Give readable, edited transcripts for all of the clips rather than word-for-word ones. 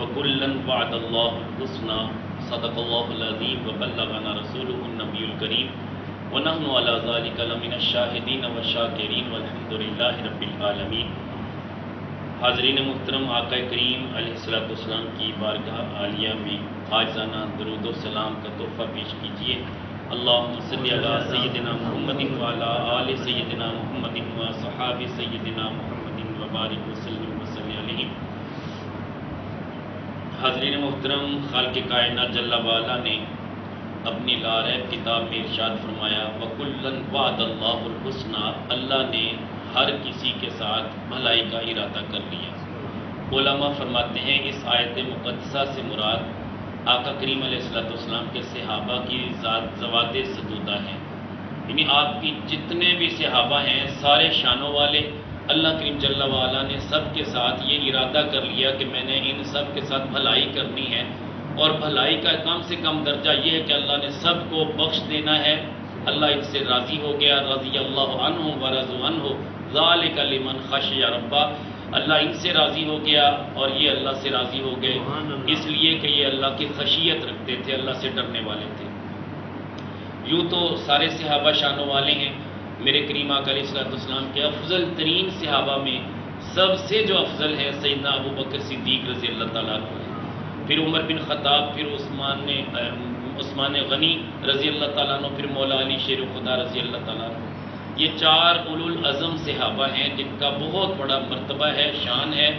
وَكُلًّا وَعَدَ اللَّهُ الْحُسْنَى صدق الله العظيم وبلغنا رسوله النبي الكريم ونحن على ذلك لمن الشاهدين والشاكرين والحمد لله رب العالمين۔ حاضرین محترم، آقا کریم علیہ الصلوۃ والسلام کی بارگاہ عالیہ میں عاجزانہ درود و سلام کا تحفہ پیش کیجیے۔ اللہم صلی علی سیدنا محمد وعلی آل سیدنا محمد وصحاب سیدنا محمد وبارک وسلم وصلی علیہ۔ حاضرین محترم، خالق کائنات جل وعلا نے اپنی لاریب کتاب میں ارشاد فرمایا وَكُلًّا وَعَدَ اللَّهُ الْحُسْنَى، اللہ نے ہر کسی کے ساتھ بھلائی کا ارادہ کر لیا۔ علماء فرماتے ہیں اس آیت مقدسہ سے مراد آقا کریم علیہ السلام کے صحابہ کی ذوات سدودہ ہیں، یعنی آپ کی جتنے بھی صحابہ ہیں سارے شانوں والے، اللہ کریم جل وعلا نے سب کے ساتھ یہ ارادہ کر لیا کہ میں نے ان سب کے ساتھ بھلائی کرنی ہے، اور بھلائی کا کم سے کم درجہ یہ ہے کہ اللہ نے سب کو بخش دینا ہے۔ اللہ ان سے راضی ہو گیا، رضی اللہ عنہ ورضوا عنہ ذالک لمن خشی ربہ، اللہ ان سے راضی ہو گیا اور یہ اللہ سے راضی ہو گئے، اس لیے کہ یہ اللہ کی خشیت رکھتے تھے، اللہ سے ڈرنے والے تھے۔ یوں تو سارے صحابہ شانوں والے ہیں، میرے کریم آقا علیہ السلام کے افضل ترین صحابہ میں سب سے جو افضل ہے سیدنا ابو بکر صدیق رضی اللہ تعالیٰ عنہ، پھر عمر بن خطاب، پھر عثمان غنی رضی اللہ تعالیٰ عنہ، پھر مولا علی شیر خدا رضی اللہ تعالیٰ عنہ۔ یہ چار اولو العزم صحابہ ہیں جن کا بہت بڑا مرتبہ ہے، شان ہے،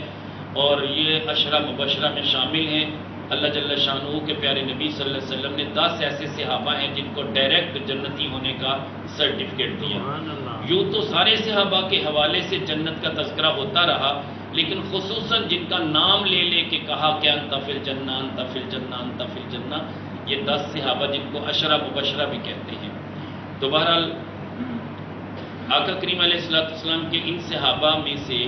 اور یہ عشرہ مبشرہ میں شامل ہیں۔ اللہ جل شانہ کے پیارے نبی صلی اللہ علیہ وسلم نے 10 ایسے صحابہ ہیں جن کو ڈائریکٹ جنتی ہونے کا سرٹیفکیٹ دیا۔ یوں تو سارے صحابہ کے حوالے سے جنت کا تذکرہ ہوتا رہا، لیکن خصوصاً جن کا نام لے لے کے کہا کہ انت فی الجنہ، انت فی الجنہ، انت فی الجنہ، یہ 10 صحابہ جن کو عشرہ مبشرہ بھی کہتے ہیں۔ تو بہرحال آقا کریم علیہ السلام کے ان صحابہ میں سے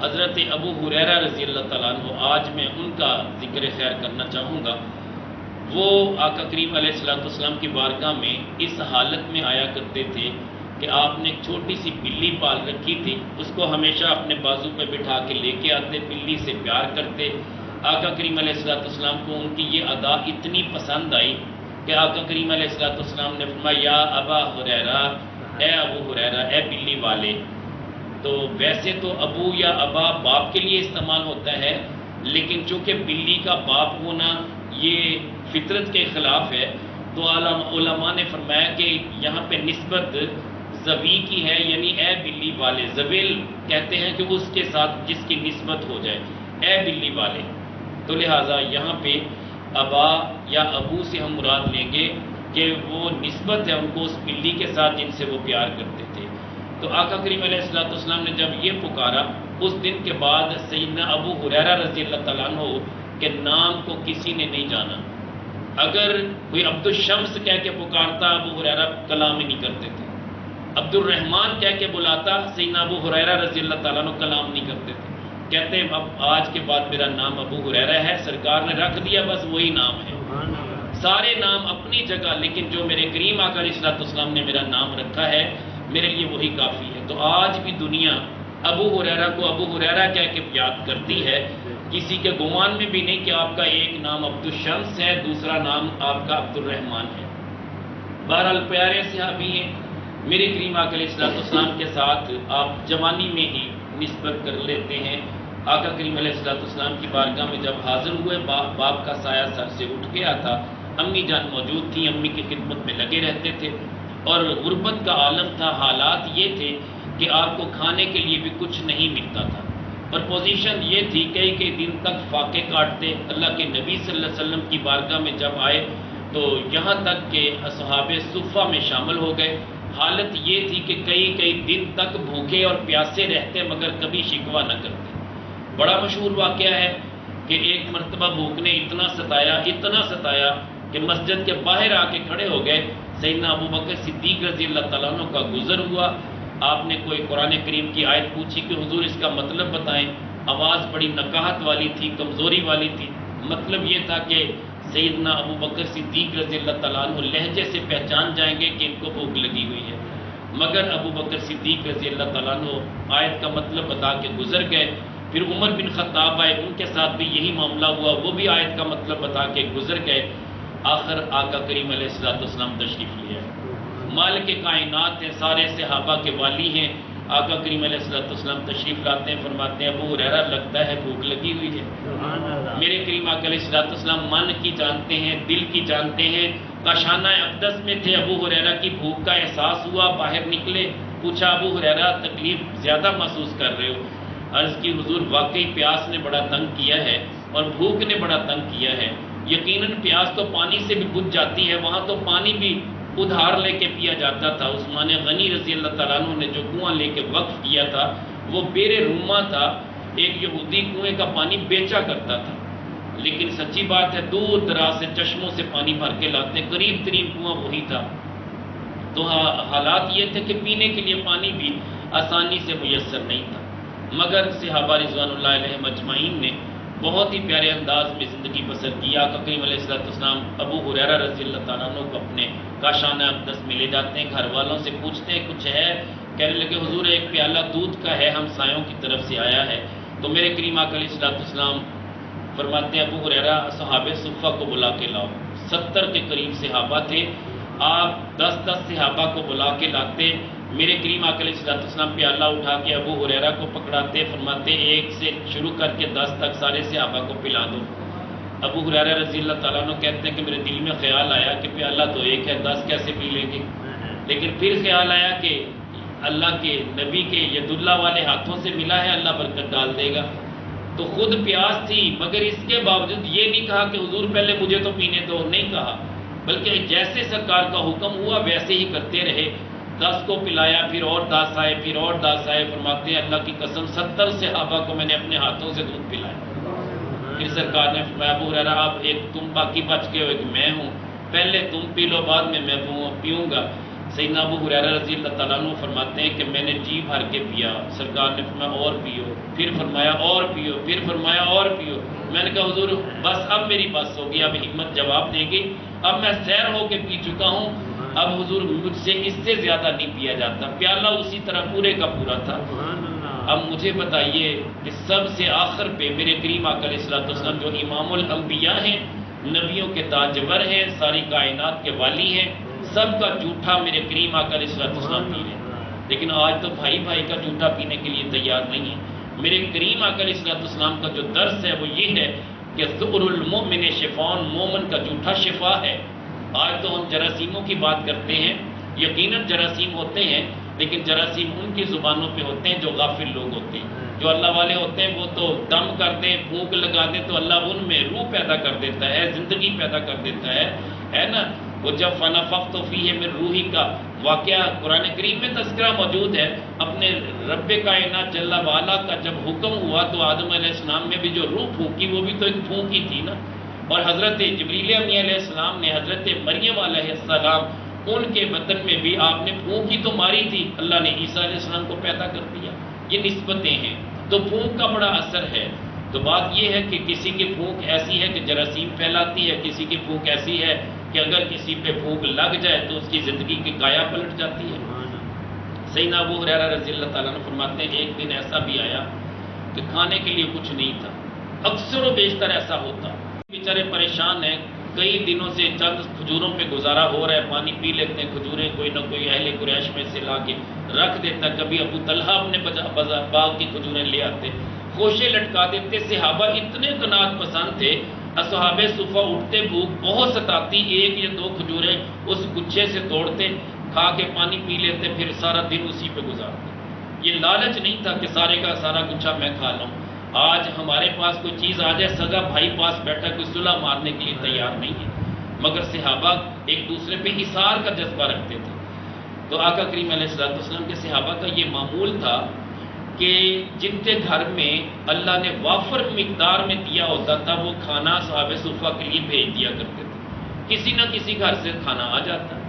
حضرت ابو ہریرہ رضی اللہ تعالیٰ عنہ، آج میں ان کا ذکر خیر کرنا چاہوں گا۔ وہ آقا کریم علیہ السلام کی بارگاہ میں اس حالت میں آیا کرتے تھے کہ آپ نے ایک چھوٹی سی بلی پال رکھی تھی، اس کو ہمیشہ اپنے بازو پہ بٹھا کے لے کے آتے، بلی سے پیار کرتے۔ آقا کریم علیہ السلام کو ان کی یہ ادا اتنی پسند آئی کہ آقا کریم علیہ السلام نے فرمایا یا ابا ہریرہ، اے ابو ہریرہ، اے بلی والے۔ تو ویسے تو ابو یا ابا باپ کے لیے استعمال ہوتا ہے، لیکن چونکہ بلی کا باپ ہونا یہ فطرت کے خلاف ہے، تو علماء نے فرمایا کہ یہاں پہ نسبت زوی کی ہے، یعنی اے بلی والے، زویل کہتے ہیں کہ اس کے ساتھ جس کی نسبت ہو جائے، اے بلی والے۔ تو لہٰذا یہاں پہ ابا یا ابو سے ہم مراد لیں گے کہ وہ نسبت ہے ان کو اس بلی کے ساتھ جن سے وہ پیار کرتے تھے۔ تو آقا کریم علیہ السلام نے جب یہ پکارا، اس دن کے بعد سیدنا ابو ہریرہ رضی اللہ تعالیٰ عنہ کے نام کو کسی نے نہیں جانا۔ اگر کوئی عبد الشمس کہہ کے پکارتا، ابو ہریرہ کلام ہی نہیں کرتے تھے۔ عبد الرحمن کہہ کے بلاتا، سیدنا ابو ہریرہ رضی اللہ تعالیٰ عنہ کلام نہیں کرتے تھے، کہتے اب آج کے بعد میرا نام ابو ہریرہ ہے، سرکار نے رکھ دیا، بس وہی نام ہے۔ سارے نام اپنی جگہ، لیکن جو میرے کریم آقا علیہ السلام نے میرا نام رکھا ہے میرے لیے وہی کافی ہے۔ تو آج بھی دنیا ابو ہریرہ کو ابو ہریرہ کہہ کے یاد کرتی ہے، کسی کے گمان میں بھی نہیں کہ آپ کا ایک نام عبد الشمس ہے، دوسرا نام آپ کا عبد الرحمن ہے۔ بہرحال پیارے صحابی ہیں، میرے کریم آقا علیہ السلام کے ساتھ آپ جوانی میں ہی نسبت کر لیتے ہیں۔ آقا کریم علیہ السلام کی بارگاہ میں جب حاضر ہوئے، باپ کا سایہ سر سے اٹھ گیا تھا، امی جان موجود تھیں، امی کی خدمت میں لگے رہتے تھے، اور غربت کا عالم تھا، حالات یہ تھے کہ آپ کو کھانے کے لیے بھی کچھ نہیں ملتا تھا، اور پوزیشن یہ تھی کئی دن تک فاقے کاٹتے۔ اللہ کے نبی صلی اللہ علیہ وسلم کی بارگاہ میں جب آئے تو یہاں تک کہ اصحاب صفہ میں شامل ہو گئے۔ حالت یہ تھی کہ کئی دن تک بھوکے اور پیاسے رہتے مگر کبھی شکوہ نہ کرتے۔ بڑا مشہور واقعہ ہے کہ ایک مرتبہ بھوک نے اتنا ستایا کہ مسجد کے باہر آ کے کھڑے ہو گئے۔ سیدنا ابو بکر صدیق رضی اللہ تعالیٰ عنہ کا گزر ہوا، آپ نے کوئی قرآن کریم کی آیت پوچھی کہ حضور اس کا مطلب بتائیں، آواز بڑی نقاہت والی تھی، کمزوری والی تھی۔ مطلب یہ تھا کہ سیدنا ابو بکر صدیق رضی اللہ تعالیٰ عنہ لہجے سے پہچان جائیں گے کہ ان کو بھوک لگی ہوئی ہے، مگر ابو بکر صدیق رضی اللہ تعالیٰ عنہ آیت کا مطلب بتا کے گزر گئے۔ پھر عمر بن خطاب آئے، ان کے ساتھ بھی یہی معاملہ ہوا، وہ بھی آیت کا مطلب بتا کے گزر گئے۔ آخر آقا کریم علیہ السلام تشریف لے آئے۔ مالک کائنات ہیں، سارے صحابہ کے والی ہیں، آقا کریم علیہ السلام تشریف لاتے ہیں، فرماتے ہیں ابو ہریرہ لگتا ہے بھوک لگی ہوئی ہے۔ میرے کریم آقا علیہ السلام من کی جانتے ہیں، دل کی جانتے ہیں۔ کاشانہ اقدس میں تھے، ابو ہریرہ کی بھوک کا احساس ہوا، باہر نکلے، پوچھا ابو ہریرہ تکلیف زیادہ محسوس کر رہے ہو؟ عرض کی حضور واقعی پیاس نے بڑا تنگ کیا ہے اور بھوک نے بڑا تنگ کیا ہے۔ یقیناً پیاس تو پانی سے بھی بجھ جاتی ہے، وہاں تو پانی بھی ادھار لے کے پیا جاتا تھا۔ عثمان غنی رضی اللہ تعالیٰ عنہ نے جو کنواں لے کے وقف کیا تھا وہ بیر روما تھا، ایک یہودی کنویں کا پانی بیچا کرتا تھا، لیکن سچی بات ہے دور دراز سے چشموں سے پانی بھر کے لاتے، قریب ترین کنواں وہی تھا۔ تو حالات یہ تھے کہ پینے کے لیے پانی بھی آسانی سے میسر نہیں تھا، مگر صحابہ رضوان اللہ علیہم اجمعین نے بہت ہی پیارے انداز میں زندگی بسر کی۔ آقا کریم علیہ السلام ابو ہریرہ رضی اللہ تعالیٰ عنہ کو اپنے کاشانہ اقدس میں لے جاتے ہیں، گھر والوں سے پوچھتے ہیں کچھ ہے؟ کہنے لگے حضور ایک پیالہ دودھ کا ہے، ہم سایوں کی طرف سے آیا ہے۔ تو میرے کریم آقا علیہ السلام فرماتے ہیں ابو ہریرہ صحابہ صفہ کو بلا کے لاؤ۔ 70 کے قریب صحابہ تھے، آپ 10 صحابہ کو بلا کے لاتے، میرے کریم آقا علیہ السلام پیالہ اٹھا کے ابو ہریرہ کو پکڑاتے، فرماتے 1 سے شروع کر کے 10 تک سارے صحابہ کو پلا دو۔ ابو ہریرہ رضی اللہ تعالیٰ عنہ کہتے ہیں کہ میرے دل میں خیال آیا کہ پیالہ تو ایک ہے، 10 کیسے پی لیں گے؟ لیکن پھر خیال آیا کہ اللہ کے نبی کے ید اللہ والے ہاتھوں سے ملا ہے، اللہ برکت ڈال دے گا۔ تو خود پیاس تھی، مگر اس کے باوجود یہ نہیں کہا کہ حضور پہلے مجھے تو پینے دو، نہیں کہا، بلکہ جیسے سرکار کا حکم ہوا ویسے ہی کرتے رہے۔ 10 کو پلایا، پھر اور 10 آئے، پھر اور 10 آئے، فرماتے ہیں اللہ کی قسم 70 صحابہ کو میں نے اپنے ہاتھوں سے دودھ پلایا۔ پھر سرکار نے فرمایا ابو ہریرہ آپ ایک تم باقی بچ گئے ہو، ایک میں ہوں، پہلے تم پی لو بعد میں پیوں گا۔ سیدنا ابو ہریرہ رضی اللہ تعالیٰ عنہ فرماتے ہیں کہ میں نے جی بھر کے پیا، سرکار نے فرمایا اور پیو، پھر فرمایا اور پیو، پھر فرمایا اور پیو۔ میں نے کہا حضور بس اب میری بس ہوگی، اب ہمت جواب دے گی، اب میں سیر ہو کے پی چکا ہوں، اب حضور مجھ سے اس سے زیادہ نہیں پیا جاتا۔ پیالہ اسی طرح پورے کا پورا تھا۔ اب مجھے بتائیے کہ سب سے آخر پہ میرے کریم آقا علیہ السلام جو امام الانبیاء ہیں، نبیوں کے تاجور ہیں، ساری کائنات کے والی ہیں، سب کا جھوٹا میرے کریم آقا علیہ السلام پی رہے ہیں، لیکن آج تو بھائی بھائی کا جھوٹا پینے کے لیے تیار نہیں ہے۔ میرے کریم آقا علیہ السلام کا جو درس ہے وہ یہ ہے کہ ذکر المؤمن شفاء، مومن کا جھوٹا شفا ہے۔ آج تو ہم جراثیموں کی بات کرتے ہیں، یقیناً جراثیم ہوتے ہیں، لیکن جراثیم ان کی زبانوں پہ ہوتے ہیں جو غافل لوگ ہوتے ہیں۔ جو اللہ والے ہوتے ہیں وہ تو دم کر دیں، پھونک لگا دیں تو اللہ ان میں روح پیدا کر دیتا ہے، زندگی پیدا کر دیتا ہے نا۔ وہ جب فنفخت فیہ من روحی کا واقعہ قرآن کریم میں تذکرہ موجود ہے، اپنے رب کائنات جل وعلا کا جب حکم ہوا تو آدم علیہ السلام میں بھی جو روح پھونکی وہ بھی تو ایک پھونک ہی تھی نا۔ اور حضرت جبریل امین علیہ السلام نے حضرت مریم علیہ السلام ان کے بدن میں بھی آپ نے پھونک ہی تو ماری تھی، اللہ نے عیسیٰ علیہ السلام کو پیدا کر دیا۔ یہ نسبتیں ہیں، تو پھونک کا بڑا اثر ہے۔ تو بات یہ ہے کہ کسی کی پھونک ایسی ہے کہ جراثیم پھیلاتی ہے، کسی کی پھونک ایسی ہے کہ اگر کسی پہ پھونک لگ جائے تو اس کی زندگی کی کایا پلٹ جاتی ہے۔ سیدنا ابو ہریرہ رضی اللہ تعالیٰ عنہ فرماتے ہیں ایک دن ایسا بھی آیا کہ کھانے کے لیے کچھ نہیں تھا، اکثر و بیشتر ایسا ہوتا، بیچارے پریشان ہیں، کئی دنوں سے چند کھجوروں پہ گزارا ہو رہا ہے، پانی پی لیتے ہیں، کھجوریں کوئی نہ کوئی اہل قریش میں سے لا کے رکھ دیتا، کبھی ابو طلحہ اپنے باغ کی کھجوریں لے آتے، خوشے لٹکا دیتے۔ صحابہ اتنے قناعت پسند تھے، اصحاب صفہ اٹھتے بھوک بہت ستاتی، 1 یا 2 کھجوریں اس گچھے سے توڑتے، کھا کے پانی پی لیتے، پھر سارا دن اسی پہ گزارتے۔ یہ لالچ نہیں تھا کہ سارے کا سارا گچھا میں کھا لوں۔ آج ہمارے پاس کوئی چیز آ جائے، سگا بھائی پاس بیٹھا کوئی صلح مارنے کے لیے تیار نہیں ہے، مگر صحابہ ایک دوسرے پہ اثار کا جذبہ رکھتے تھے۔ تو آقا کریم علیہ السلام کے صحابہ کا یہ معمول تھا کہ جن کے گھر میں اللہ نے وافر مقدار میں دیا ہوتا تھا وہ کھانا صحابہ صفہ کے لیے بھیج دیا کرتے تھے، کسی نہ کسی گھر سے کھانا آ جاتا،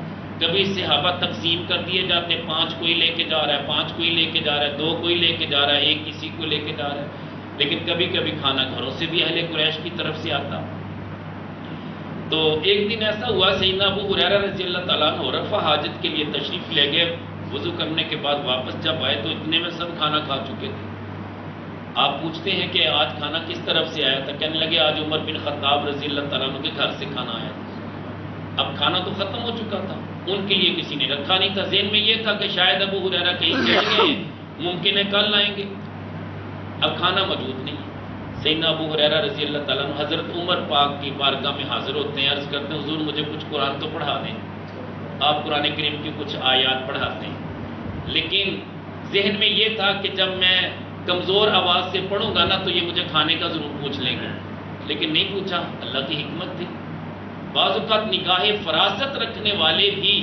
کبھی صحابہ تقسیم کر دیے جاتے، 5 کوئی لے کے جا رہا ہے، 5 کوئی لے کے جا رہا ہے، 2 کوئی لے کے جا رہا ہے، 1 کسی کو لے کے جا رہا ہے، لیکن کبھی کبھی کھانا گھروں سے بھی اہل قریش کی طرف سے آتا۔ تو ایک دن ایسا ہوا سیدنا ابو ہریرہ رضی اللہ تعالیٰ عنہ رفع حاجت کے لیے تشریف لے گئے، وضو کرنے کے بعد واپس جب آئے تو اتنے میں سب کھانا کھا چکے تھے۔ آپ پوچھتے ہیں کہ آج کھانا کس طرف سے آیا تھا؟ کہنے لگے آج عمر بن خطاب رضی اللہ تعالیٰ عنہ کے گھر سے کھانا آیا تھا۔ اب کھانا تو ختم ہو چکا تھا، ان کے لیے کسی نے رکھا نہیں تھا۔ ذہن میں یہ تھا کہ شاید ابو ہریرہ کہیں چلے گئے، ممکن ہے کل آئیں گے۔ اب کھانا موجود نہیں۔ سیدنا ابو ہریرہ رضی اللہ تعالیٰ عنہ حضرت عمر پاک کی بارگاہ میں حاضر ہوتے ہیں، عرض کرتے ہیں حضور مجھے کچھ قرآن تو پڑھا دیں۔ آپ قرآن کریم کی کچھ آیات پڑھاتے ہیں، لیکن ذہن میں یہ تھا کہ جب میں کمزور آواز سے پڑھوں گا نا تو یہ مجھے کھانے کا ضرور پوچھ لیں گے، لیکن نہیں پوچھا۔ اللہ کی حکمت تھی۔ بعض اوقات نگاہ فراست رکھنے والے بھی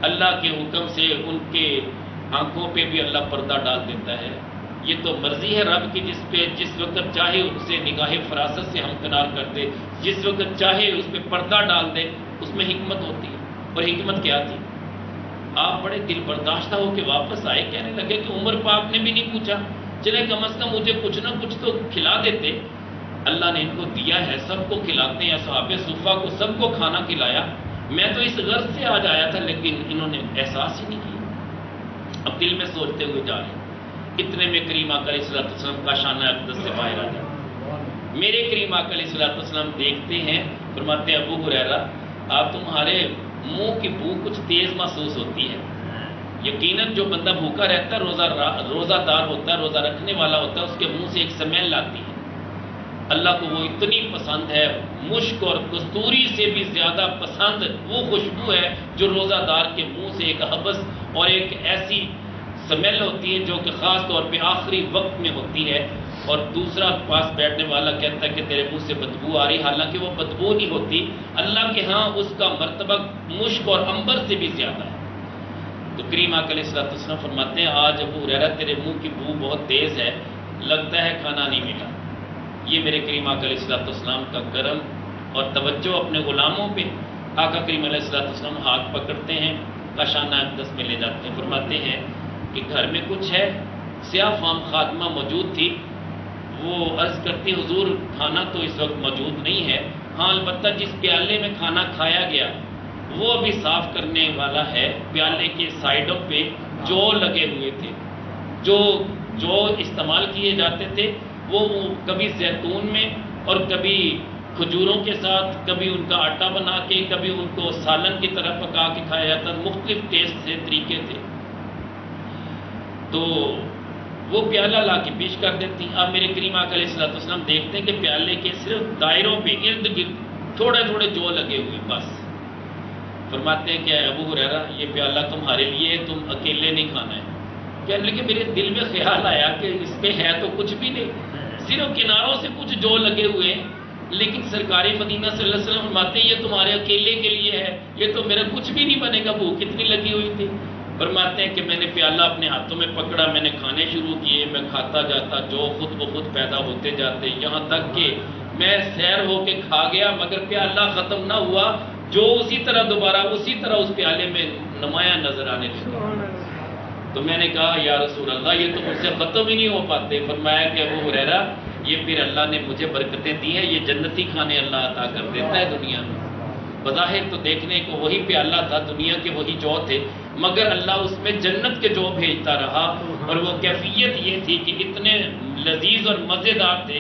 اللہ کے حکم سے ان کے آنکھوں پہ بھی اللہ پردہ ڈال دیتا ہے۔ یہ تو مرضی ہے رب کی، جس وقت چاہے اسے نگاہ فراست سے ہمکنار کر دے، جس وقت چاہے اس پہ پردہ ڈال دے، اس میں حکمت ہوتی ہے۔ اور حکمت کیا تھی؟ آپ بڑے دل برداشتہ ہو کے واپس آئے، کہنے لگے کہ عمر پاک نے بھی نہیں پوچھا، چلے کم از کم مجھے کچھ نہ کچھ تو کھلا دیتے۔ اللہ نے ان کو دیا ہے، سب کو کھلاتے ہیں، صحابہ صفہ کو سب کو کھانا کھلایا۔ میں تو اس غرض سے آج آیا تھا، لیکن انہوں نے احساس ہی نہیں کیا۔ اب دل میں سوچتے ہوئے جا رہے ہیں، اتنے میں کریم آقا علیہ الصلوۃ والسلام کا شانہ اقدس سے باہر آ جاتا۔ میرے کریم آقا علیہ الصلوۃ والسلام دیکھتے ہیں، فرماتے ہیں ابو ہریرہ آپ تمہارے منہ کی بو کچھ تیز محسوس ہوتی ہے۔ یقیناً جو بندہ بھوکا رہتا ہے، روزہ دار ہوتا ہے، روزہ رکھنے والا ہوتا ہے، اس کے منہ سے ایک سمیل آتی ہے۔ اللہ کو وہ اتنی پسند ہے، مشک اور کستوری سے بھی زیادہ پسند وہ خوشبو ہے جو روزہ دار کے منہ سے ایک حبس اور ایک ایسی سمیل ہوتی ہے جو کہ خاص طور پہ آخری وقت میں ہوتی ہے۔ اور دوسرا پاس بیٹھنے والا کہتا ہے کہ تیرے منہ سے بدبو آ رہی، حالانکہ وہ بدبو نہیں ہوتی، اللہ کے ہاں اس کا مرتبہ مشک اور عنبر سے بھی زیادہ ہے۔ تو کریم آقا علیہ الصلوۃ والسلام فرماتے ہیں آج ابو ہریرہ تیرے منہ کی بو بہت تیز ہے، لگتا ہے کھانا نہیں ملا۔ یہ میرے کریم آقا علیہ الصلوۃ والسلام کا کرم اور توجہ اپنے غلاموں پہ۔ آقا کریم علیہ الصلوۃ والسلام ہاتھ پکڑتے ہیں، کاشانہ اقدس میں لے جاتے ہیں، فرماتے ہیں کہ گھر میں کچھ ہے۔ سیاہ فام خادمہ موجود تھی، وہ عرض کرتی حضور کھانا تو اس وقت موجود نہیں ہے، ہاں البتہ جس پیالے میں کھانا کھایا گیا وہ ابھی صاف کرنے والا ہے۔ پیالے کے سائڈوں پہ جو لگے ہوئے تھے، جو استعمال کیے جاتے تھے، وہ کبھی زیتون میں اور کبھی کھجوروں کے ساتھ، کبھی ان کا آٹا بنا کے، کبھی ان کو سالن کی طرح پکا کے کھایا جاتا، مختلف ٹیسٹ سے طریقے تھے۔ تو وہ پیالہ لا کے پیش کر دیتی۔ اب میرے کریم آقا علیہ الصلوۃ والسلام دیکھتے ہیں کہ پیالے کے صرف دائروں پہ ارد گرد تھوڑے تھوڑے جو لگے ہوئے، بس۔ فرماتے ہیں کہ ابو ہریرہ یہ پیالہ تمہارے لیے ہے، تم اکیلے نہیں کھانا ہے۔ کہنے لگے میرے دل میں خیال آیا کہ اس پہ ہے تو کچھ بھی نہیں، صرف کناروں سے کچھ جو لگے ہوئے ہیں، لیکن سرکار مدینہ صلی اللہ علیہ وسلم فرماتے ہیں یہ تمہارے اکیلے کے لیے ہے، یہ تو میرا کچھ بھی نہیں بنے گا۔ بھوک کتنی لگی ہوئی تھی۔ فرماتے ہیں کہ میں نے پیالہ اپنے ہاتھوں میں پکڑا، میں نے کھانے شروع کیے، میں کھاتا جاتا، جو خود بخود پیدا ہوتے جاتے، یہاں تک کہ میں سیر ہو کے کھا گیا، مگر پیالہ ختم نہ ہوا، جو اسی طرح دوبارہ اسی طرح اس پیالے میں نمایاں نظر آنے لگا۔ تو میں نے کہا یا رسول اللہ یہ تو مجھ سے ختم ہی نہیں ہو پاتے۔ فرمایا کہ ابو ہریرہ یہ پھر اللہ نے مجھے برکتیں دی ہیں، یہ جنتی کھانے اللہ عطا کر دیتا ہے دنیا میں۔ بظاہر تو دیکھنے کو وہی پیالہ تھا، دنیا کے وہی جو تھے، مگر اللہ اس میں جنت کے جو بھیجتا رہا، اور وہ کیفیت یہ تھی کہ اتنے لذیذ اور مزیدار تھے۔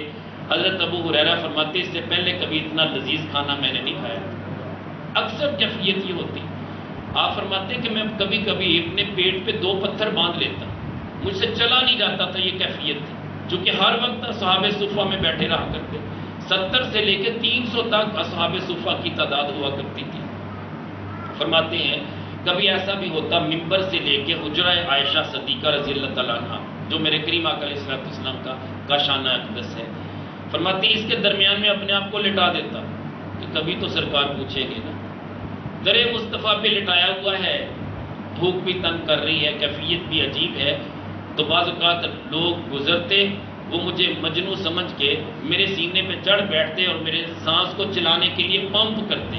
حضرت ابو ہریرہ فرماتے اس سے پہلے کبھی اتنا لذیذ کھانا میں نے نہیں کھایا۔ اکثر کیفیت یہ ہوتی، آپ فرماتے ہیں کہ میں کبھی کبھی اپنے پیٹ پہ 2 پتھر باندھ لیتا، مجھ سے چلا نہیں جاتا تھا، یہ کیفیت تھی، چونکہ ہر وقت اصحاب صفہ میں بیٹھے رہا کرتے، 70 سے لے کے 300 تک اصحاب صفہ کی تعداد ہوا کرتی تھی۔ فرماتے ہیں کبھی ایسا بھی ہوتا ممبر سے لے کے حجرہ عائشہ صدیقہ رضی اللہ تعالیٰ عنہ جو میرے کریم آقا علیہ السلام کا شانہ اقدس ہے، فرماتی اس کے درمیان میں اپنے آپ کو لٹا دیتا کہ کبھی تو سرکار پوچھیں گے نا، در مصطفیٰ پہ لٹایا ہوا ہے، بھوک بھی تنگ کر رہی ہے، کیفیت بھی عجیب ہے۔ تو بعض اوقات لوگ گزرتے، وہ مجھے مجنوں سمجھ کے میرے سینے پہ چڑھ بیٹھتے اور میرے سانس کو چلانے کے لیے پمپ کرتے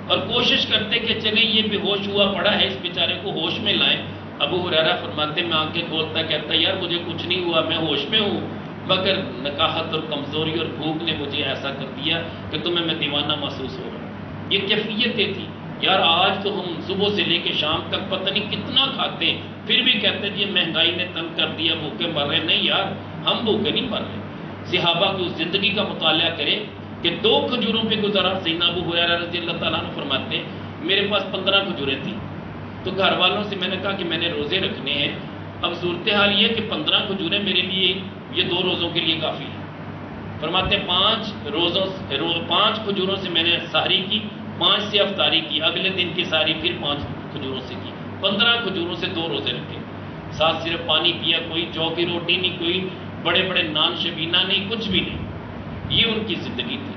اور کوشش کرتے کہ چلیں یہ بے ہوش ہوا پڑا ہے، اس بیچارے کو ہوش میں لائیں۔ ابو ہریرہ فرماتے میں آنکھیں کھولتا کہتا یار مجھے کچھ نہیں ہوا، میں ہوش میں ہوں، مگر نکاحت اور کمزوری اور بھوک نے مجھے ایسا کر دیا کہ تمہیں میں دیوانہ محسوس ہو رہا ہوں۔ یہ کیفیتیں تھی یار۔ آج تو ہم صبح سے لے کے شام تک پتہ نہیں کتنا کھاتے ہیں، پھر بھی کہتے ہیں یہ مہنگائی نے تنگ کر دیا، بھوکے مر رہے۔ نہیں یار، ہم بھوکے نہیں مر رہے۔ صحابہ کی اس زندگی کا مطالعہ کریں کہ 2 کھجوروں پہ گزارا۔ سیدنا ابو ہریرہ رضی اللہ تعالیٰ عنہ فرماتے ہیں میرے پاس 15 کھجوریں تھیں، تو گھر والوں سے میں نے کہا کہ میں نے روزے رکھنے ہیں، اب صورتحال یہ کہ 15 کھجوریں میرے لیے یہ 2 روزوں کے لیے کافی ہے۔ فرماتے ہیں 5 کھجوروں سے میں نے سحری کی، 5 سے افطاری کی، اگلے دن کی سحری پھر 5 کھجوروں سے کی، 15 کھجوروں سے 2 روزے رکھے، ساتھ صرف پانی پیا، کوئی جو کی روٹی نہیں، کوئی بڑے بڑے نان شبینہ نہیں، کچھ بھی نہیں۔ یہ ان کی زندگی تھی،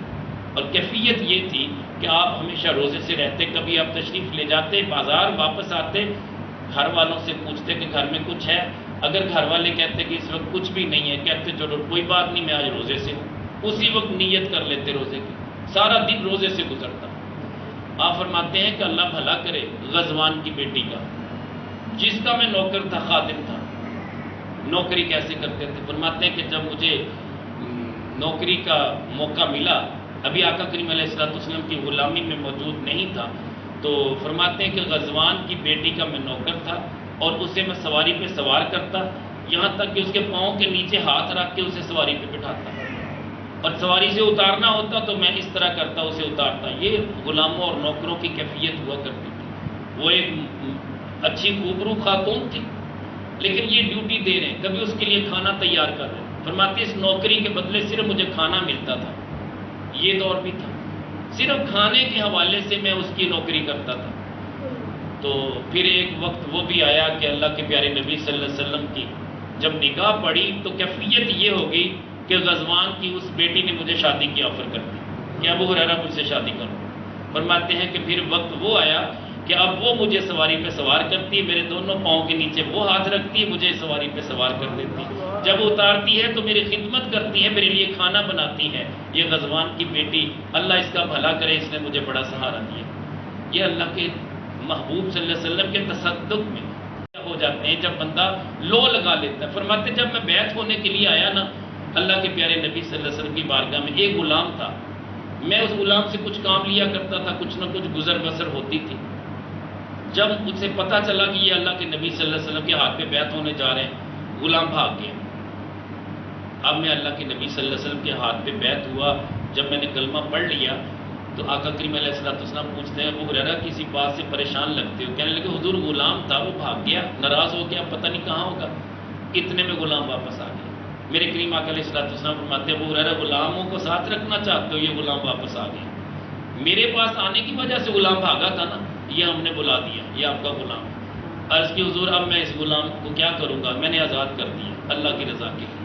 اور کیفیت یہ تھی کہ آپ ہمیشہ روزے سے رہتے۔ کبھی آپ تشریف لے جاتے بازار، واپس آتے گھر والوں سے پوچھتے کہ گھر میں کچھ ہے، اگر گھر والے کہتے کہ اس وقت کچھ بھی نہیں ہے، کہتے چلو کوئی بات نہیں میں آج روزے سے ہوں، اسی وقت نیت کر لیتے روزے کی، سارا دن روزے سے گزرتا۔ آپ فرماتے ہیں کہ اللہ بھلا کرے غزوان کی بیٹی کا، جس کا میں نوکر تھا، خادم تھا۔ نوکری کیسے کرتے تھے؟ فرماتے ہیں کہ جب مجھے نوکری کا موقع ملا، ابھی آقا کریم علیہ السلام کی غلامی میں موجود نہیں تھا، تو فرماتے ہیں کہ غزوان کی بیٹی کا میں نوکر تھا، اور اسے میں سواری پہ سوار کرتا، یہاں تک کہ اس کے پاؤں کے نیچے ہاتھ رکھ کے اسے سواری پہ بٹھاتا، اور سواری سے اتارنا ہوتا تو میں اس طرح کرتا، اسے اتارتا۔ یہ غلاموں اور نوکروں کی کیفیت ہوا کرتی تھی۔ وہ ایک اچھی خوبرو خاتون تھی، لیکن یہ ڈیوٹی دے رہے ہیں، کبھی اس کے لیے کھانا تیار کر رہے ہیں۔ فرماتے اس نوکری کے بدلے صرف مجھے کھانا ملتا تھا، یہ دور بھی تھا، صرف کھانے کے حوالے سے میں اس کی نوکری کرتا تھا۔ تو پھر ایک وقت وہ بھی آیا کہ اللہ کے پیارے نبی صلی اللہ علیہ وسلم کی جب نگاہ پڑی تو کیفیت یہ ہو گئی کہ غزوان کی اس بیٹی نے مجھے شادی کی آفر کر دی کہ ابو ہریرہ مجھ سے شادی کرو۔ فرماتے ہیں کہ پھر وقت وہ آیا کہ اب وہ مجھے سواری پہ سوار کرتی ہے، میرے دونوں پاؤں کے نیچے وہ ہاتھ رکھتی ہے، مجھے سواری پہ سوار کر دیتی ہے، جب اتارتی ہے تو میری خدمت کرتی ہے، میرے لیے کھانا بناتی ہے۔ یہ غزوان کی بیٹی، اللہ اس کا بھلا کرے، اس نے مجھے بڑا سہارا دیا۔ یہ اللہ کے محبوب صلی اللہ علیہ وسلم کے تصدق میں ہو جاتے ہیں جب بندہ لو لگا لیتا ہے۔ فرماتے جب میں بیعت ہونے کے لیے آیا نا اللہ کے پیارے نبی صلی اللہ علیہ وسلم کی بارگاہ میں، ایک غلام تھا، میں اس غلام سے کچھ کام لیا کرتا تھا، کچھ نہ کچھ گزر بسر ہوتی تھی۔ جب مجھ سے پتہ چلا کہ یہ اللہ کے نبی صلی اللہ علیہ وسلم کے ہاتھ پہ بیعت ہونے جا رہے ہیں، غلام بھاگ گیا۔ اب میں اللہ کے نبی صلی اللہ علیہ وسلم کے ہاتھ پہ بیعت ہوا، جب میں نے کلمہ پڑھ لیا تو آقا کریم علیہ السلام پوچھتے ہیں ابو ہریرہ کسی بات سے پریشان لگتے ہو؟ کہنے لگے حضور غلام تھا، وہ بھاگ گیا، ناراض ہو گیا، پتہ نہیں کہاں ہوگا، اتنے میں غلام واپس آ گیا۔ میرے کریم آقا علیہ السلام فرماتے ہیں ابو ہریرہ غلاموں کو ساتھ رکھنا چاہتے ہو؟ یہ غلام واپس آ گیا، میرے پاس آنے کی وجہ سے غلام بھاگا تھا نا، یہ ہم نے بلا دیا، یہ آپ کا غلام۔ عرض کی حضور اب میں اس غلام کو کیا کروں گا؟ میں نے آزاد کر دیا اللہ کی رضا کے لیے۔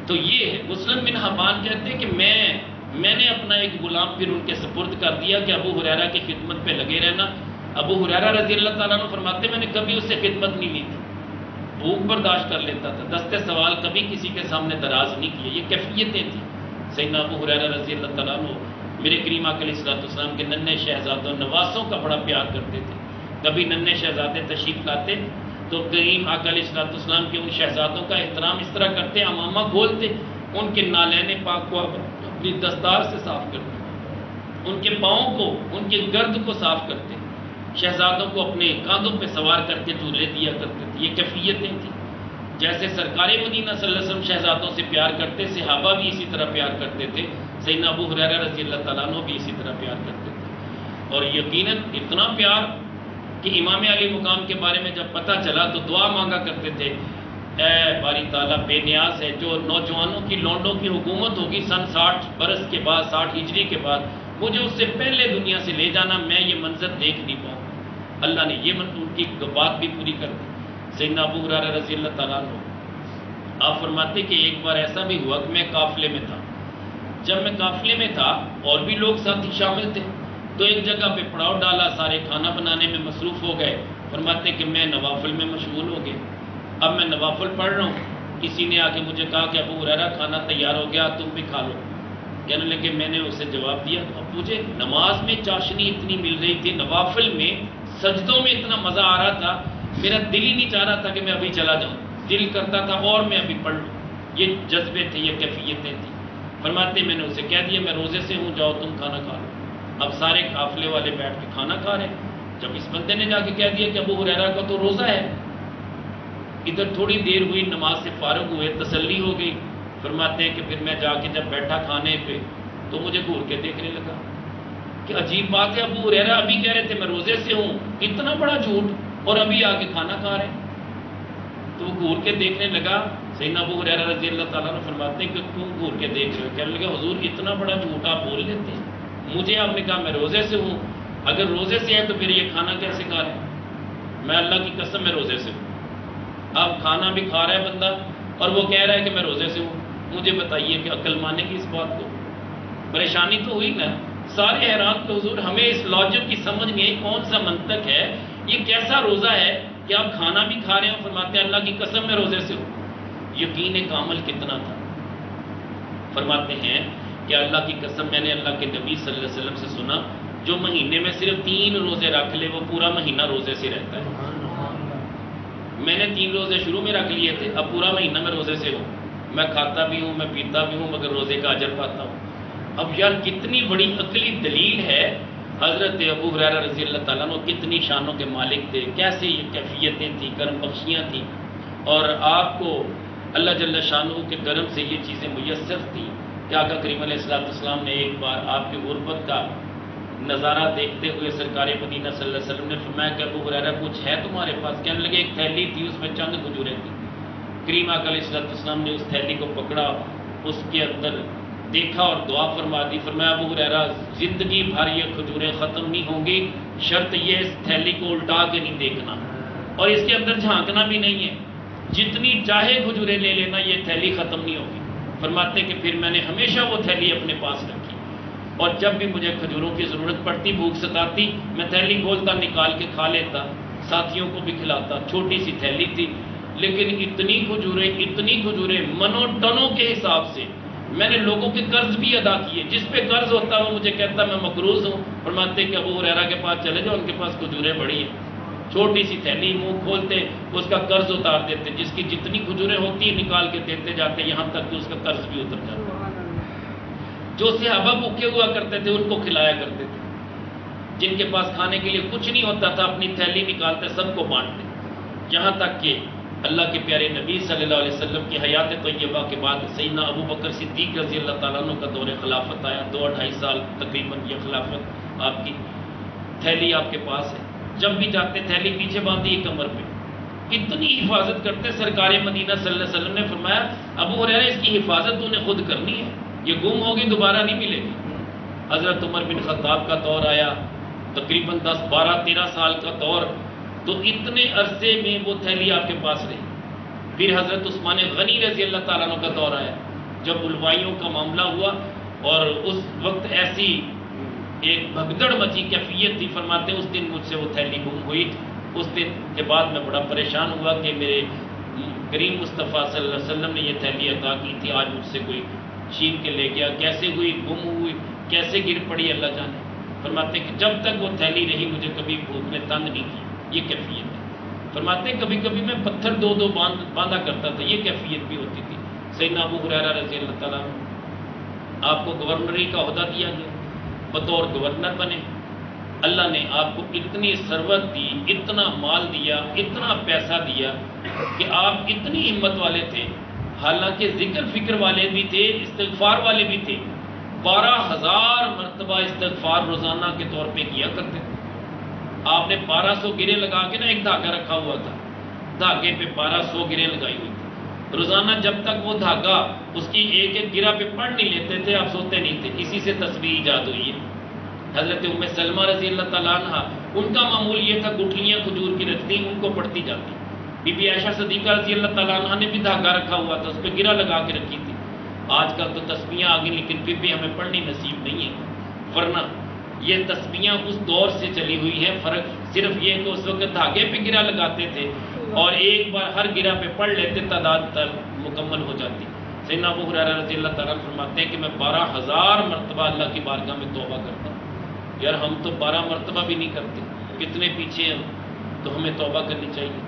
تو یہ ہے مسلم بن حبان کہتے ہیں کہ میں نے اپنا ایک غلام پھر ان کے سپرد کر دیا کہ ابو ہریرہ کی خدمت پہ لگے رہنا۔ ابو ہریرہ رضی اللہ تعالیٰ عنہ فرماتے میں نے کبھی اس سے خدمت نہیں لی تھی، بھوک برداشت کر لیتا تھا، دستے سوال کبھی کسی کے سامنے دراز نہیں کیے، یہ کیفیتیں تھیں۔ سیدنا ابو ہریرہ رضی اللہ تعالیٰ عنہ میرے کریم آقا علیہ السلام کے ننھے شہزادوں نواسوں کا بڑا پیار کرتے تھے۔ کبھی ننھے شہزادے تشریف لاتے تو کریم آقا علیہ السلام کے ان شہزادوں کا احترام اس طرح کرتے، امامہ کھولتے، ان کے نالین پاک کو اپنی دستار سے صاف کرتے، ان کے پاؤں کو، ان کے گرد کو صاف کرتے، شہزادوں کو اپنے کاندھوں پہ سوار کر کے دولے دیا کرتے تھے۔ یہ کیفیتیں تھیں۔ جیسے سرکار مدینہ صلی اللہ علیہ وسلم شہزادوں سے پیار کرتے، صحابہ بھی اسی طرح پیار کرتے تھے، سیدنا ابو ہریرہ رضی اللہ تعالیٰ عنہ بھی اسی طرح پیار کرتے تھے۔ اور یقیناً اتنا پیار کہ امام علی مقام کے بارے میں جب پتہ چلا تو دعا مانگا کرتے تھے، اے باری تعالیٰ بے نیاز ہے، جو نوجوانوں کی لونڈوں کی حکومت ہوگی سن 60 برس کے بعد، 60 ہجری کے بعد، مجھے اس سے پہلے دنیا سے لے جانا، میں یہ منظر دیکھ نہیں پاؤں۔ اللہ نے یہ ان کی بات بھی پوری کر دی۔ سیدنا ابو ہریرہ رضی اللہ تعالیٰ عنہ آپ فرماتے کہ ایک بار ایسا بھی ہوا کہ میں قافلے میں تھا، جب میں قافلے میں تھا اور بھی لوگ ساتھی شامل تھے تو ایک جگہ پہ پڑاؤ ڈالا، سارے کھانا بنانے میں مصروف ہو گئے۔ فرماتے کہ میں نوافل میں مشغول ہو گئے، اب میں نوافل پڑھ رہا ہوں، کسی نے آ کے مجھے کہا کہ ابو ہریرہ کھانا تیار ہو گیا، تم بھی کھا لو۔ کہنے لگے میں نے اسے جواب دیا اب مجھے نماز میں چاشنی اتنی مل رہی تھی، نوافل میں سجدوں میں اتنا مزہ آ رہا تھا، میرا دل ہی نہیں چاہ رہا تھا کہ میں ابھی چلا جاؤں، دل کرتا تھا اور میں ابھی پڑھ لوں۔ یہ جذبے تھے، یہ کیفیتیں تھیں۔ فرماتے میں نے اسے کہہ دیا میں روزے سے ہوں، جاؤ تم کھانا کھا لو۔ اب سارے قافلے والے بیٹھ کے کھانا کھا رہے، جب اس بندے نے جا کے کہہ دیا کہ ابو ہریرہ کا تو روزہ ہے، ادھر تھوڑی دیر ہوئی، نماز سے فارغ ہوئے، تسلی ہو گئی. فرماتے ہیں کہ پھر میں جا کے جب بیٹھا کھانے پہ تو مجھے گھور کے دیکھنے لگا کہ عجیب بات ہے، ابو ہریرہ ابھی کہہ رہے تھے میں روزے سے ہوں، اتنا بڑا جھوٹ، اور ابھی آ کے کھانا کھا رہے ہیں. تو وہ گھور کے دیکھنے لگا. سیدنا ابو ہریرہ رضی اللہ تعالیٰ نے فرماتے ہیں کہ کیوں گھور کے دیکھ رہے ہو؟ کہنے لگے حضور اتنا بڑا جھوٹ آپ بول لیتے ہیں. مجھے آپ نے کہا میں روزے سے ہوں، اگر روزے سے ہے تو پھر یہ کھانا کیسے کھا رہے ہیں؟ میں اللہ کی قسم میں روزے سے ہوں. اب کھانا بھی کھا رہا ہے بندہ اور وہ کہہ رہا ہے کہ میں روزے سے ہوں. مجھے بتائیے کہ عقل مانے گی اس بات کو؟ پریشانی تو ہوئی نا. سارے حیران کہ حضور ہمیں اس لاجک کی سمجھ نہیں آئی، کون سا منطق ہے، یہ کیسا روزہ ہے کہ آپ کھانا بھی کھا رہے ہیں؟ فرماتے ہیں اللہ کی قسم میں روزے سے ہوں. یقین کامل کتنا تھا. فرماتے ہیں کہ اللہ کی قسم میں نے اللہ کے نبی صلی اللہ علیہ وسلم سے سنا جو مہینے میں صرف 3 روزے رکھ لے وہ پورا مہینہ روزے سے رہتا ہے. میں نے 3 روزے شروع میں رکھ لیے تھے، اب پورا مہینہ میں روزے سے ہوں. میں کھاتا بھی ہوں، میں پیتا بھی ہوں، مگر روزے کا اجر پاتا ہوں. اب یار کتنی بڑی عقلی دلیل ہے. حضرت ابو ہریرہ رضی اللہ تعالیٰ عنہ کتنی شانوں کے مالک تھے، کیسے یہ کیفیتیں تھیں، کرم بخشیاں تھیں، اور آپ کو اللہ جل شانہ کے کرم سے یہ چیزیں میسر تھیں کہ آقا کریم علیہ السلام نے ایک بار آپ کی غربت کا نظارہ دیکھتے ہوئے سرکار مدینہ صلی اللہ علیہ وسلم نے فرمایا کہ ابو ہریرہ کچھ ہے تمہارے پاس؟ کہنے لگے ایک تھیلی تھی، اس میں چند کھجوریں تھیں. کریم آقا علیہ السلام نے اس تھیلی کو پکڑا، اس کے اندر دیکھا اور دعا فرما دی. فرمایا ابو ہریرہ زندگی بھر یہ کھجوریں ختم نہیں ہوں گی، شرط یہ اس تھیلی کو الٹا کے نہیں دیکھنا اور اس کے اندر جھانکنا بھی نہیں ہے، جتنی چاہے کھجوریں لے لینا، یہ تھیلی ختم نہیں ہوگی. فرماتے کہ پھر میں نے ہمیشہ وہ تھیلی اپنے پاس رکھی اور جب بھی مجھے کھجوروں کی ضرورت پڑتی، بھوک ستاتی، میں تھیلی کھولتا، نکال کے کھا لیتا، ساتھیوں کو بھی کھلاتا. چھوٹی سی تھیلی تھی لیکن اتنی کھجوریں منوں ٹنوں کے حساب سے. میں نے لوگوں کے قرض بھی ادا کیے، جس پہ قرض ہوتا وہ مجھے کہتا میں مقروض ہوں. فرماتے کہ ابو ہریرہ کے پاس چلے جاؤ، ان کے پاس کھجوریں بڑی ہیں. چھوٹی سی تھیلی، منہ کھولتے اس کا قرض اتار دیتے، جس کی جتنی کھجوریں ہوتی ہیں نکال کے دیتے جاتے، یہاں تک کہ اس کا قرض بھی اتر جاتا. جو صحابہ بھوکے ہوا کرتے تھے ان کو کھلایا کرتے تھے، جن کے پاس کھانے کے لیے کچھ نہیں ہوتا تھا اپنی تھیلی نکالتے سب کو بانٹتے. یہاں تک کہ اللہ کے پیارے نبی صلی اللہ علیہ وسلم کی حیات طیبہ کے بعد سیدنا ابو بکر صدیق رضی اللہ تعالیٰ عنہ کا دور خلافت آیا. 2-2.5 سال تقریباً یہ خلافت آپ کی. تھیلی آپ کے پاس ہے، جب بھی جاتے تھیلی پیچھے باندھی کمر پہ، اتنی حفاظت کرتے. سرکار مدینہ صلی اللہ علیہ وسلم نے فرمایا ابو ہریرہ اس کی حفاظت تو نے خود کرنی ہے، یہ گم ہوگی دوبارہ نہیں ملے گی. حضرت عمر بن خطاب کا دور آیا، تقریباً 10-12-13 سال کا دور، تو اتنے عرصے میں وہ تھیلی آپ کے پاس رہی. پھر حضرت عثمان غنی رضی اللہ تعالیٰ عنہ کا دور آیا، جب بلوائیوں کا معاملہ ہوا اور اس وقت ایسی ایک بھگدڑ مچی کیفیت تھی. فرماتے اس دن مجھ سے وہ تھیلی گم ہوئی. اس دن کے بعد میں بڑا پریشان ہوا کہ میرے کریم مصطفیٰ صلی اللہ علیہ وسلم نے یہ تھیلی عطا کی تھی، آج مجھ سے کوئی چھین کے لے گیا، کیسے ہوئی، گم ہوئی، کیسے گر پڑی، اللہ جانے. فرماتے کہ جب تک وہ تھیلی رہی مجھے کبھی بھوک نے تنگ نہیں کی. یہ کیفیت ہے. فرماتے کبھی کبھی میں پتھر 2 باندھا کرتا تھا، یہ کیفیت بھی ہوتی تھی. سیدنا ابو ہریرہ رضی اللہ تعالیٰ عنہ آپ کو گورنری کا عہدہ دیا گیا، بطور گورنر بنے. اللہ نے آپ کو اتنی ثروت دی، اتنا مال دیا، اتنا پیسہ دیا کہ آپ اتنی ہمت والے تھے. حالانکہ ذکر فکر والے بھی تھے، استغفار والے بھی تھے. 12,000 مرتبہ استغفار روزانہ کے طور پہ کیا کرتے تھے. آپ نے 1200 گرے لگا کے نا ایک دھاگا رکھا ہوا تھا، دھاگے پہ 1200 گرے لگائی ہوئی تھی. روزانہ جب تک وہ دھاگا اس کی ایک ایک گرہ پہ پڑھ نہیں لیتے تھے آپ سوتے نہیں تھے. اسی سے تسبیح ایجاد ہوئی ہے. حضرت ام سلمہ رضی اللہ تعالیٰ عنہ ان کا معمول یہ تھا گٹھلیاں کھجور کی رکھتی، ان کو پڑھتی جاتی. بی بی عائشہ صدیقہ رضی اللہ تعالیٰ عنہ نے بھی دھاگا رکھا ہوا تھا، اس پہ گرہ لگا کے رکھی تھی. آج کل تو تسبیحیں آ گئی لیکن پھر بھی ہمیں پڑھنی نصیب نہیں ہے. ورنہ یہ تسبیحیں اس دور سے چلی ہوئی ہیں. فرق صرف یہ کہ اس وقت دھاگے پہ گرہ لگاتے تھے اور ایک بار ہر گرہ پہ پڑھ لیتے، تعداد مکمل ہو جاتی. سیدنا ابو ہریرہ رضی اللہ تعالیٰ فرماتے ہیں کہ میں 12,000 مرتبہ اللہ کی بارگاہ میں توبہ کرتا ہوں. یار ہم تو 12 مرتبہ بھی نہیں کرتے، کتنے پیچھے ہیں. تو ہمیں توبہ کرنی چاہیے.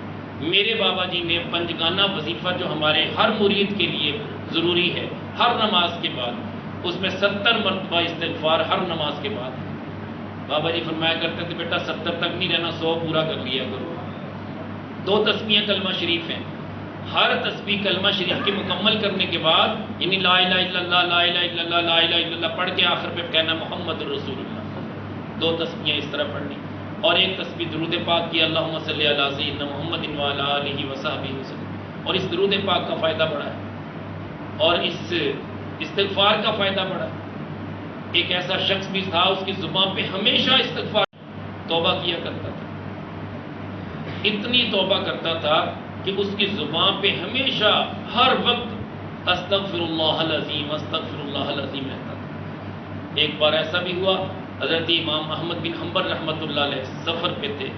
میرے بابا جی نے پنجگانہ وظیفہ جو ہمارے ہر مرید کے لیے ضروری ہے ہر نماز کے بعد، اس میں 70 مرتبہ استغفار ہر نماز کے بعد. بابا جی فرمایا کرتے تھے بیٹا 70 تک نہیں رہنا، 100 پورا کر لیا کرو. 2 تسبیحیں کلمہ شریف ہیں، ہر تسبیح کلمہ شریف کے مکمل کرنے کے بعد یعنی لا الہ الا اللہ لا الہ الا اللہ لا الہ الا اللہ پڑھ کے آخر پہ کہنا محمد رسول اللہ، 2 تسبیحیں اس طرح پڑھنی، اور ایک تسبیح درود پاک کی اللہم صلی علی سیدنا محمد وعلی آلہ وصحبہ وسلم، اور اس درود پاک کا فائدہ بڑا ہے اور اس استغفار کا فائدہ بڑا ہے۔ ایک ایسا شخص بھی تھا اس کی زبان پہ ہمیشہ استغفار، توبہ کیا کرتا تھا، اتنی توبہ کرتا تھا کہ اس کی زبان پہ ہمیشہ ہر وقت استغفر اللہ العظیم استغفر اللہ العظیم رہتا تھا۔ ایک بار ایسا بھی ہوا، حضرت امام احمد بن حنبل رحمۃ اللہ علیہ سفر پہ تھے،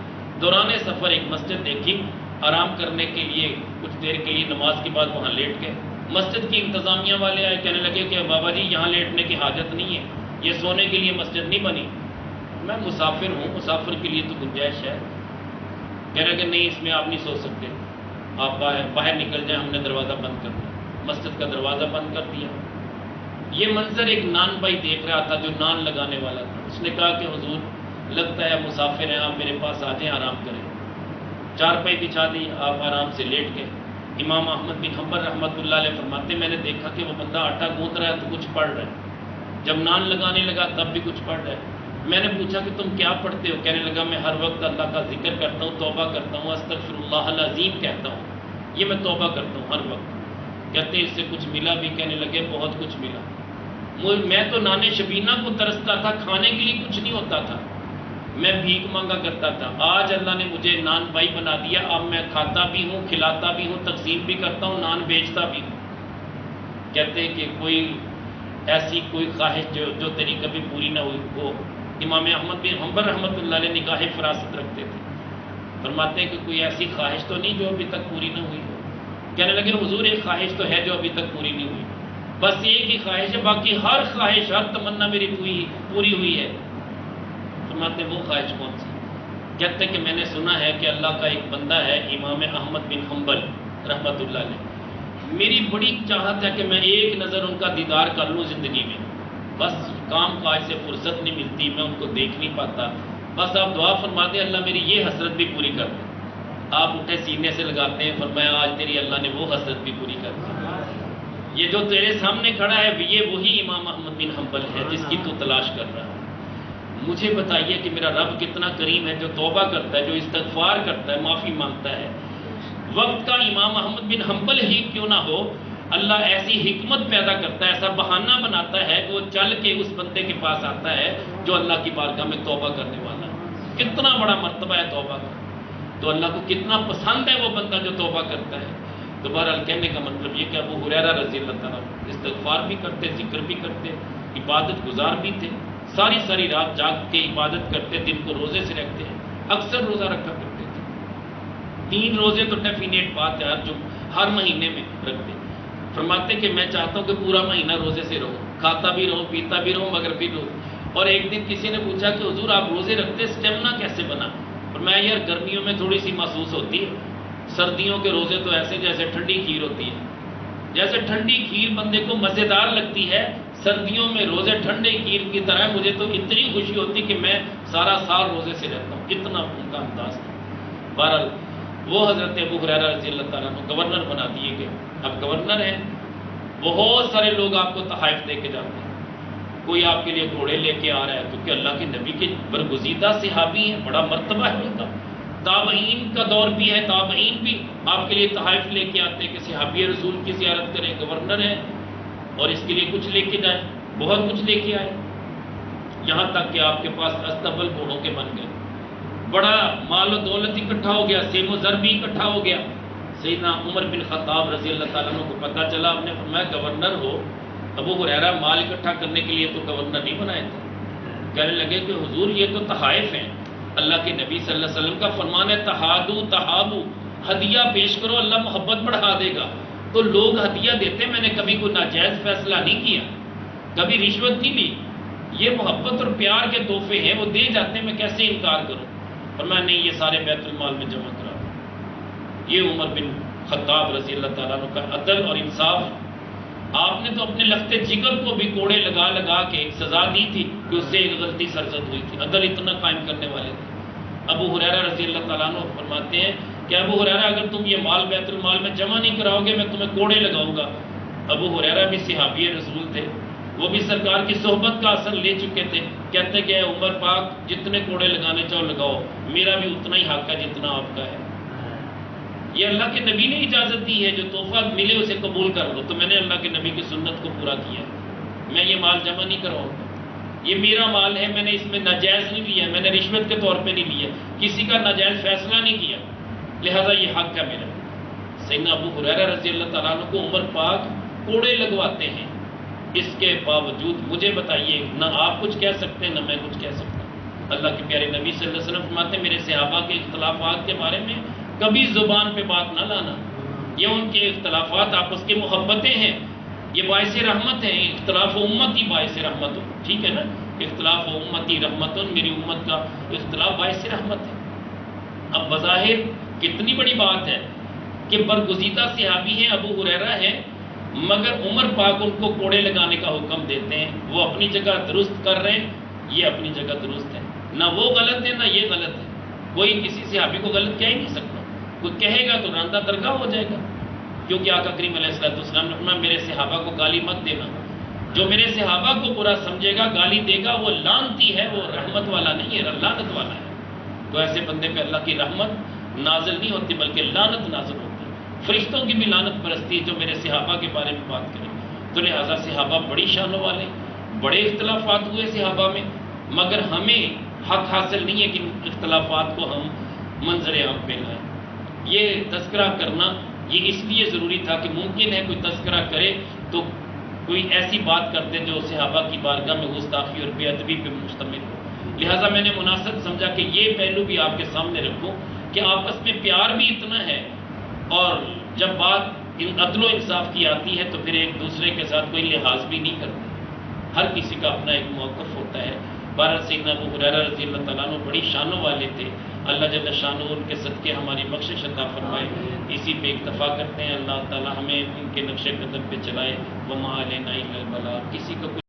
دوران سفر ایک مسجد دیکھی، آرام کرنے کے لیے کچھ دیر کے لیے نماز کے بعد وہاں لیٹ گئے۔ مسجد کی انتظامیہ والے آئے، کہنے لگے کہ بابا جی یہاں لیٹنے کی حاجت نہیں ہے، یہ سونے کے لیے مسجد نہیں بنی، میں مسافر ہوں، مسافر کے لیے تو گنجائش ہے۔ کہہ رہے کہ نہیں اس میں آپ نہیں سو سکتے، آپ باہر نکل جائیں، ہم نے دروازہ بند کر دیا، مسجد کا دروازہ بند کر دیا۔ یہ منظر ایک نان بھائی دیکھ رہا تھا جو نان لگانے والا تھا، اس نے کہا کہ حضور لگتا ہے مسافر ہیں، آپ میرے پاس آ جائیں آرام کریں۔ چارپائی بچھا دی، آپ آرام سے لیٹ گئے۔ امام احمد بن حنبل رحمۃ اللہ علیہ فرماتے میں نے دیکھا کہ وہ بندہ آٹا گوندھ رہا ہے تو کچھ پڑھ رہا ہے، جب نان لگانے لگا تب بھی کچھ پڑھ رہا ہے۔ میں نے پوچھا کہ تم کیا پڑھتے ہو؟ کہنے لگا میں ہر وقت اللہ کا ذکر کرتا ہوں، توبہ کرتا ہوں، استغفر اللہ العظیم کہتا ہوں، یہ میں توبہ کرتا ہوں ہر وقت۔ کہتے اس سے کچھ ملا بھی؟ کہنے لگے بہت کچھ ملا، میں تو نانے شبینہ کو ترستا تھا، کھانے کے لیے کچھ نہیں ہوتا تھا، میں بھیک مانگا کرتا تھا، آج اللہ نے مجھے نان بھائی بنا دیا، اب میں کھاتا بھی ہوں، کھلاتا بھی ہوں، تقسیم بھی کرتا ہوں، نان بیچتا بھی ہوں۔ کہتے ہیں کہ کوئی ایسی کوئی خواہش جو تیری کبھی پوری نہ ہوئی ہو۔ امام احمد بن حنبل رحمۃ اللہ علیہ نگاہ فراست رکھتے تھے، فرماتے ہیں کہ کوئی ایسی خواہش تو نہیں جو ابھی تک پوری نہ ہوئی ہو؟ کہنے لگے حضور ایک خواہش تو ہے جو ابھی تک پوری نہیں ہوئی، بس ایک ہی خواہش ہے، باقی ہر خواہش ہر تمنا میری پوری ہوئی ہے۔ فرماتے ہیں وہ خواہش کون سی؟ کہتے ہیں کہ میں نے سنا ہے کہ اللہ کا ایک بندہ ہے امام احمد بن حنبل رحمۃ اللہ علیہ، میری بڑی چاہت ہے کہ میں ایک نظر ان کا دیدار کر لوں زندگی میں، بس کام کاج سے فرصت نہیں ملتی، میں ان کو دیکھ نہیں پاتا، بس آپ دعا فرما دیں اللہ میری یہ حسرت بھی پوری کر دیں۔ آپ اٹھے سینے سے لگاتے ہیں، فرمایا آج تیری اللہ نے وہ حسرت بھی پوری کر دی، یہ جو تیرے سامنے کھڑا ہے یہ وہی امام احمد بن حنبل ہے جس کی تو تلاش کر رہا ہے۔ مجھے بتائیے کہ میرا رب کتنا کریم ہے، جو توبہ کرتا ہے، جو استغفار کرتا ہے، معافی مانگتا ہے۔ وقت کا امام احمد بن حنبل ہی کیوں نہ ہو، اللہ ایسی حکمت پیدا کرتا ہے، ایسا بہانہ بناتا ہے کہ وہ چل کے اس بندے کے پاس آتا ہے جو اللہ کی بارگاہ میں توبہ کرنے والا ہے۔ کتنا بڑا مرتبہ ہے توبہ کا، تو اللہ کو کتنا پسند ہے وہ بندہ جو توبہ کرتا ہے۔ تو بہرحال کہنے کا مطلب یہ کہ ابو ہریرہ رضی اللہ تعالیٰ استغفار بھی کرتے، ذکر بھی کرتے، عبادت گزار بھی تھے، ساری رات جاگ کے عبادت کرتے، دن کو روزے سے رکھتے ہیں، اکثر روزہ رکھا کرتے تھے۔ 3 روزے تو ڈیفینیٹ بات ہے جو ہر مہینے میں رکھتے۔ فرماتے کہ میں چاہتا ہوں کہ پورا مہینہ روزے سے رہوں، کھاتا بھی رہوں، پیتا بھی رہوں، مگر بھی رہوں۔ اور ایک دن کسی نے پوچھا کہ حضور آپ روزے رکھتے، اسٹیمنا کیسے بنا؟ فرمایا یار گرمیوں میں تھوڑی سی محسوس ہوتی ہے، سردیوں کے روزے تو ایسے جیسے ٹھنڈی کھیر ہوتی ہے، جیسے ٹھنڈی کھیر بندے کو مزیدار لگتی ہے، سردیوں میں روزے ٹھنڈے کھیر کی طرح مجھے تو اتنی خوشی ہوتی کہ میں سارا سال روزے سے رہتا ہوں، اتنا ان کا انداز تھا۔ بہرحال وہ حضرت ابو ہریرہ رضی اللہ تعالیٰ عنہ گورنر بنا دیے گئے، اب گورنر ہیں، بہت سارے لوگ آپ کو تحائف دے کے جاتے ہیں، کوئی آپ کے لیے گھوڑے لے کے آ رہا ہے کیونکہ اللہ کے نبی کے برگزیدہ صحابی ہیں، بڑا مرتبہ ہے ان کا، تابعین کا دور بھی ہے، تابعین بھی آپ کے لیے تحائف لے کے آتے ہیں کہ صحابی رسول کی زیارت کریں، گورنر ہیں اور اس کے لیے کچھ لے کے جائیں، بہت کچھ لے کے آئے، یہاں تک کہ آپ کے پاس استبل گھوڑوں کے بن گئے، بڑا مال و دولت اکٹھا ہو گیا، سیم و زر بھی اکٹھا ہو گیا۔ سیدنا عمر بن خطاب رضی اللہ تعالیٰ عنہ کو پتہ چلا، آپ نے فرمایا گورنر ہو، ابو ہریرہ مال اکٹھا کرنے کے لیے تو گورنر نہیں بنائے تھے۔ کہنے لگے کہ حضور یہ تو تحائف ہیں، اللہ کے نبی صلی اللہ علیہ وسلم کا فرمان ہے تحادو تحابو، ہدیہ پیش کرو اللہ محبت بڑھا دے گا، تو لوگ ہدیہ دیتے، میں نے کبھی کوئی ناجائز فیصلہ نہیں کیا، کبھی رشوت نہیں لی، یہ محبت اور پیار کے تحفے ہیں، وہ دے جاتے ہیں، میں کیسے انکار کروں؟ فرمایا نہیں یہ سارے بیت المال میں جمع کرا۔ یہ عمر بن خطاب رضی اللہ تعالیٰ عنہ کا عدل اور انصاف، آپ نے تو اپنے لختے جگر کو بھی کوڑے لگا لگا کے ایک سزا دی تھی کہ اس سے ایک غلطی سرزد ہوئی تھی، عدل اتنا قائم کرنے والے تھے۔ ابو ہریرہ رضی اللہ تعالیٰ عنہ فرماتے ہیں کہ ابو ہریرہ اگر تم یہ مال بیت المال میں جمع نہیں کراؤ گے میں تمہیں کوڑے لگاؤں گا۔ ابو ہریرہ بھی صحابی رسول تھے، وہ بھی سرکار کی صحبت کا اثر لے چکے تھے، کہتے کہ اے عمر پاک جتنے کوڑے لگانے چاہو لگاؤ، میرا بھی اتنا ہی حق ہے جتنا آپ کا ہے۔ یہ اللہ کے نبی نے اجازت دی ہے، جو تحفہ ملے اسے قبول کر لو، تو میں نے اللہ کے نبی کی سنت کو پورا کیا، میں یہ مال جمع نہیں کراؤں گا، یہ میرا مال ہے، میں نے اس میں ناجائز نہیں لیا، میں نے رشوت کے طور پہ نہیں لیا، کسی کا ناجائز فیصلہ نہیں کیا، لہذا یہ حق ہے میرا۔ سیدنا ابو ہریرہ رضی اللہ تعالیٰ عنہ کو عمر پاک کوڑے لگواتے ہیں، اس کے باوجود مجھے بتائیے نہ آپ کچھ کہہ سکتے ہیں نہ میں کچھ کہہ سکتا ہوں۔ اللہ کے پیارے نبی صلی اللہ علیہ وسلم فرماتے ہیں میرے صحابہ کے اختلافات کے بارے میں کبھی زبان پہ بات نہ لانا، یہ ان کے اختلافات آپس کی محبتیں ہیں، یہ باعث رحمت ہیں، اختلاف امتی باعث رحمت ہو، ٹھیک ہے نا، اختلاف امتی رحمت، میری امت کا اختلاف باعث رحمت ہے۔ اب بظاہر کتنی بڑی بات ہے کہ برگزیدہ صحابی ہیں، ابو ہریرہ ہیں، مگر عمر پاک ان کو کوڑے لگانے کا حکم دیتے ہیں، وہ اپنی جگہ درست کر رہے ہیں، یہ اپنی جگہ درست ہے، نہ وہ غلط ہے نہ یہ غلط ہے، کوئی کسی صحابی کو غلط کہہ ہی نہیں سکتا، کوئی کہے گا تو راندہ درگاہ ہو جائے گا، کیونکہ آقا کریم علیہ السلام نے فرمایا میرے صحابہ کو گالی مت دینا، جو میرے صحابہ کو برا سمجھے گا گالی دے گا وہ لعنتی ہے، وہ رحمت والا نہیں ہے، لعنت والا ہے۔ تو ایسے بندے پہ اللہ کی رحمت نازل نہیں ہوتی بلکہ لعنت نازل ہوتی ہے، فرشتوں کی بھی لعنت پرستی جو میرے صحابہ کے بارے میں بات کریں۔ تو لہٰذا صحابہ بڑی شانوں والے، بڑے اختلافات ہوئے صحابہ میں، مگر ہمیں حق حاصل نہیں ہے کہ ان اختلافات کو ہم منظر عام پہ لائیں۔ یہ تذکرہ کرنا یہ اس لیے ضروری تھا کہ ممکن ہے کوئی تذکرہ کرے تو کوئی ایسی بات کرتے جو صحابہ کی بارگاہ میں گستاخی اور بے ادبی پہ مشتمل ہو، لہٰذا میں نے مناسب سمجھا کہ یہ پہلو بھی آپ کے سامنے رکھوں کہ آپس میں پیار بھی اتنا ہے، اور جب بات عدل و انصاف کی آتی ہے تو پھر ایک دوسرے کے ساتھ کوئی لحاظ بھی نہیں کرتے، ہر کسی کا اپنا ایک موقف ہوتا ہے۔ بہرحال سیدنا ابو ہریرہ رضی اللہ تعالیٰ عنہ بڑی شانوں والے تھے، اللہ جل شانہ ان کے صدقے ہماری بخشش عطا فرمائے۔ اسی پہ اکتفا کرتے ہیں، اللہ تعالیٰ ہمیں ان کے نقش قدم پہ چلائے۔ وما علینا الا البلاغ، کسی کا